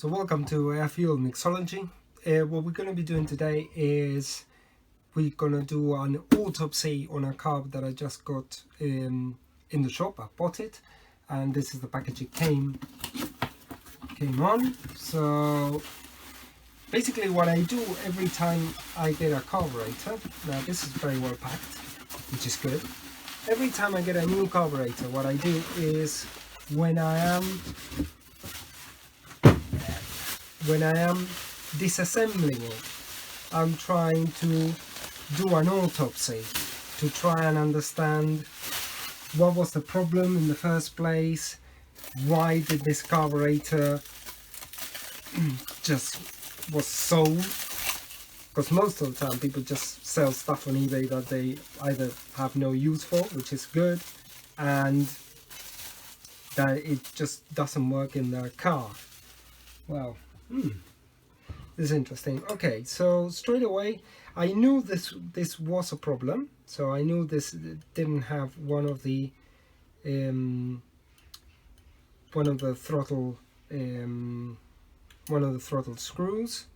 So welcome to Air Fuel Mixology. What we're going to be doing today is we're going to do an autopsy on a carb that I just got in the shop. I bought it and this is the package it came on. So basically what I do every time I get a carburetor, now this is very well packed, which is good. Every time I get a new carburetor, what I do is when I am disassembling it, I'm trying to do an autopsy to try and understand what was the problem in the first place, why did this carburetor just was sold, because most of the time people just sell stuff on eBay that they either have no use for, which is good, and that it just doesn't work in their car. Well, this is interesting. Okay, so straight away I knew this was a problem, so I knew this didn't have one of the throttle screws,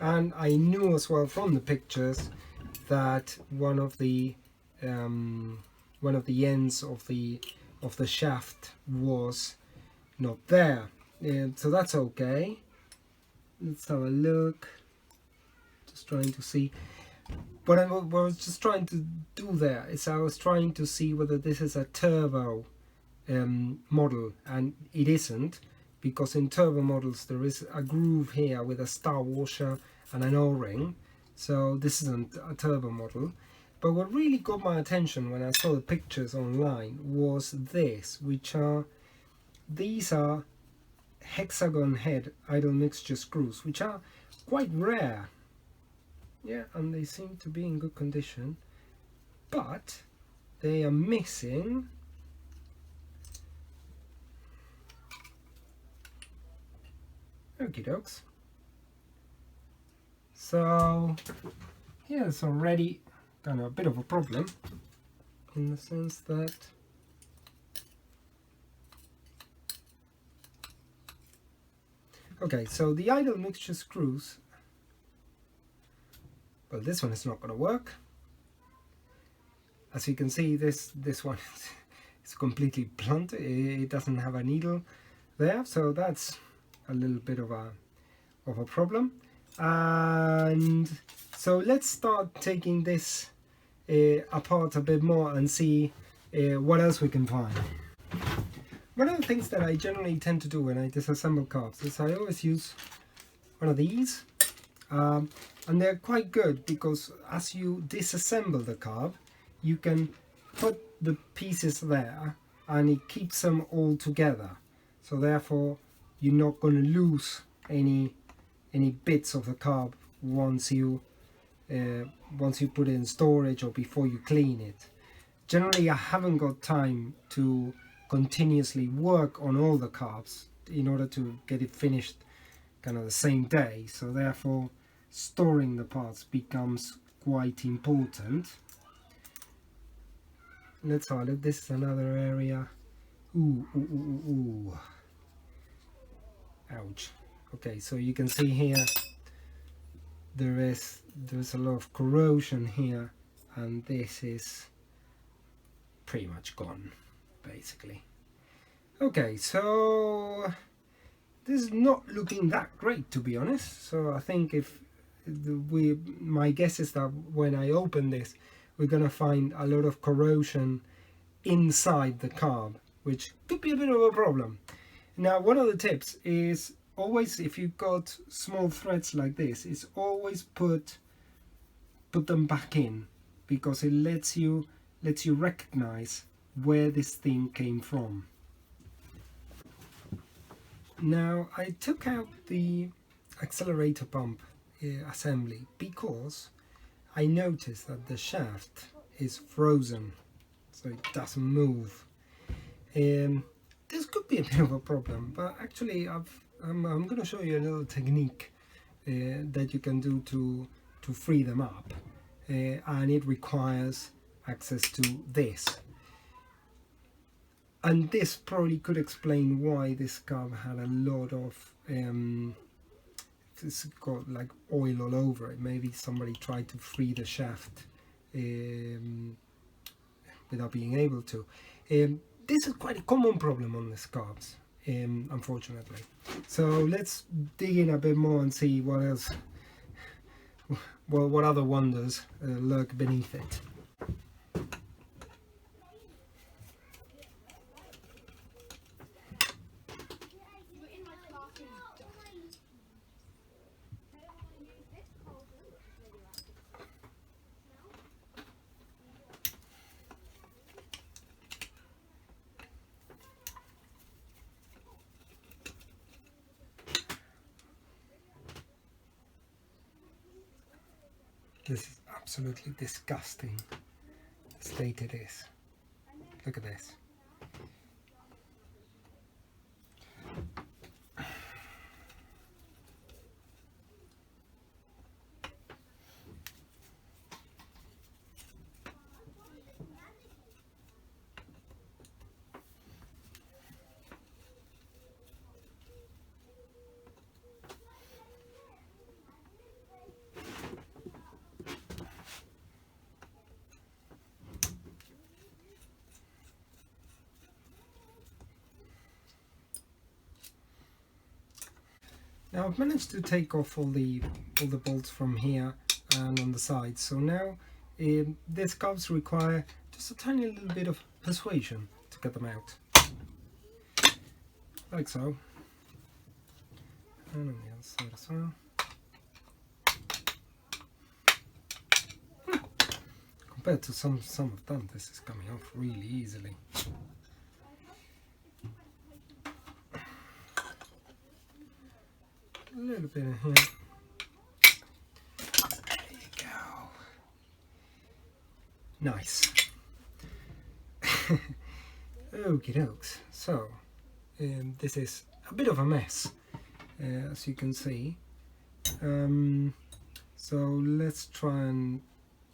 and I knew as well from the pictures that one of the ends of the shaft was not there. So that's okay. Let's have a look. Just trying to see. What I was just trying to do there is I was trying to see whether this is a turbo model, and it isn't, because in turbo models there is a groove here with a star washer and an O-ring, so this isn't a turbo model. But what really got my attention when I saw the pictures online was this, these are hexagon head idle mixture screws, which are quite rare, yeah, and they seem to be in good condition, but they are missing okie dokes. So here's already kind of a bit of a problem, in the sense that okay, so the idle mixture screws, well, this one is not going to work. As you can see, this one is completely blunt. It doesn't have a needle there, so that's a little bit of a problem. And so let's start taking this apart a bit more and see what else we can find. One of the things that I generally tend to do when I disassemble carbs is I always use one of these, and they're quite good because as you disassemble the carb, you can put the pieces there and it keeps them all together, so therefore you're not going to lose any bits of the carb once you put it in storage or before you clean it. Generally I haven't got time to continuously work on all the carbs in order to get it finished kind of the same day, so therefore storing the parts becomes quite important. Let's have a look. This is another area. Ooh. Ouch. Okay, so you can see here there's a lot of corrosion here, and this is pretty much gone basically. Okay, so this is not looking that great, to be honest. So I think my guess is that when I open this, we're gonna find a lot of corrosion inside the carb, which could be a bit of a problem. Now, one of the tips is always, if you've got small threads like this, is always put them back in, because it lets you recognize where this thing came from. Now, I took out the accelerator pump assembly because I noticed that the shaft is frozen, so it doesn't move. This could be a bit of a problem, but actually I'm going to show you a little technique that you can do to free them up, and it requires access to this. And this probably could explain why this carb had a lot of it's got like oil all over it. Maybe somebody tried to free the shaft without being able to. This is quite a common problem on the scarves, unfortunately. So let's dig in a bit more and see what else, what other wonders lurk beneath it. This is absolutely disgusting, the state it is. Look at this. Now I've managed to take off all the bolts from here and on the sides, so now these scarves require just a tiny little bit of persuasion to get them out, like so, and on the other side as well. Compared to some of them, this is coming off really easily. A little bit in here. There you go. Nice. Okie dokes. So, this is a bit of a mess, as you can see. So let's try and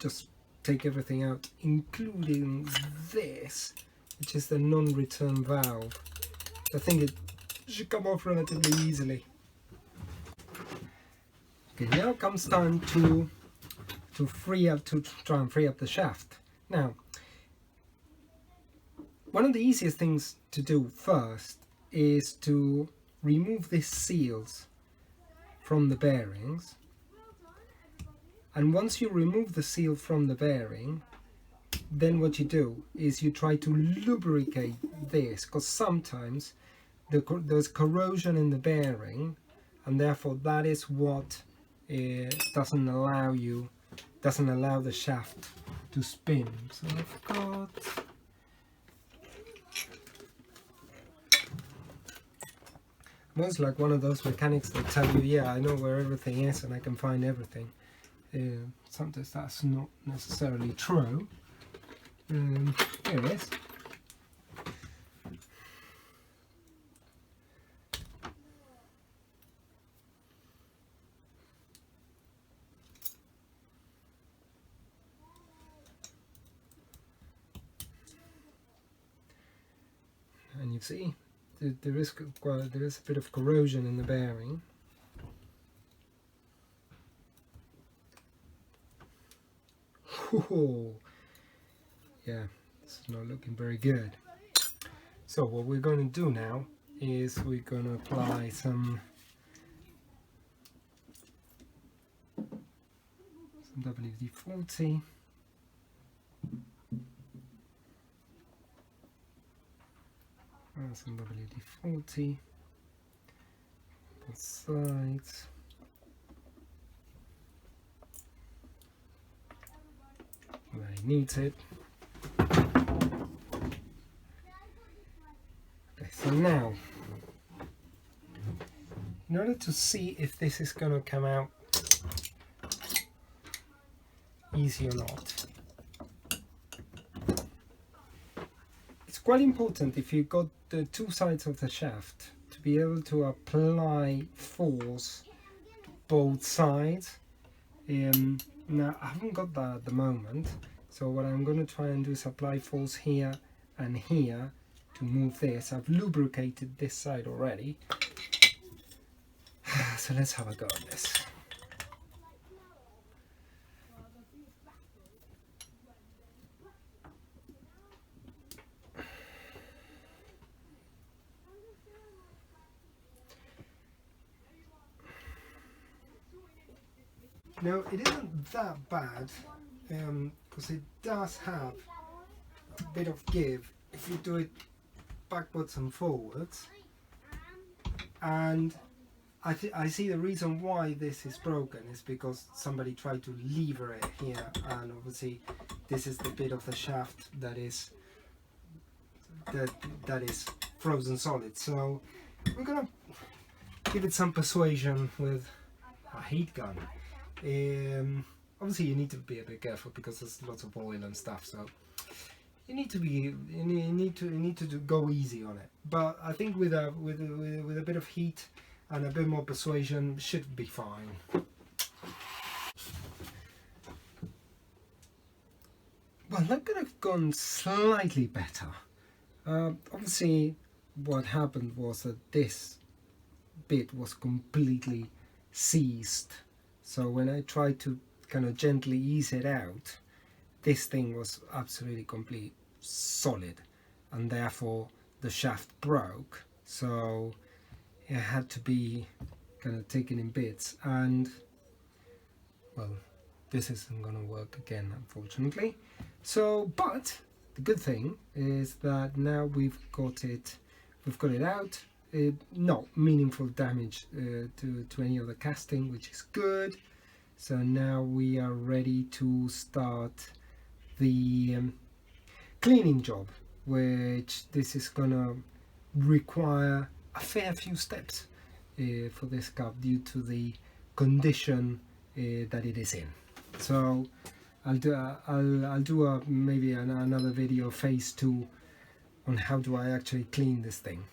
just take everything out, including this, which is the non-return valve. I think it should come off relatively easily. Okay, now comes time to try and free up the shaft. Now, one of the easiest things to do first is to remove these seals from the bearings, and once you remove the seal from the bearing, then what you do is you try to lubricate this, because sometimes there's corrosion in the bearing, and therefore that is what doesn't allow the shaft to spin. So I've got almost like one of those mechanics that tell you, yeah, I know where everything is and I can find everything. Sometimes that's not necessarily true. Here it is. And you see there is a bit of corrosion in the bearing. Whoa. Yeah, it's not looking very good. So what we're going to do now is we're going to apply some WD-40. Some WD-40 both sides. Where he needs it. Okay, so now, in order to see if this is going to come out easy or not, it's quite important, if you've got the two sides of the shaft, to be able to apply force to both sides. Now I haven't got that at the moment, so what I'm going to try and do is apply force here and here to move this. I've lubricated this side already, So let's have a go at this. Now it isn't that bad, because it does have a bit of give if you do it backwards and forwards, and I see the reason why this is broken is because somebody tried to lever it here, and obviously this is the bit of the shaft that is frozen solid. So we're gonna give it some persuasion with a heat gun. Obviously you need to be a bit careful because there's lots of oil and stuff, so you need to go easy on it. But I think with a bit of heat and a bit more persuasion should be fine. Well, that could have gone slightly better. Obviously what happened was that this bit was completely seized. So when I tried to kind of gently ease it out, this thing was absolutely complete solid, and therefore the shaft broke. So it had to be kind of taken in bits, and well, this isn't going to work again, unfortunately. So, but the good thing is that now we've got it out. Not meaningful damage to any of the casting, which is good. So now we are ready to start the cleaning job, which this is gonna require a fair few steps for this cup due to the condition that it is in. So I'll do maybe another video phase 2 on how do I actually clean this thing.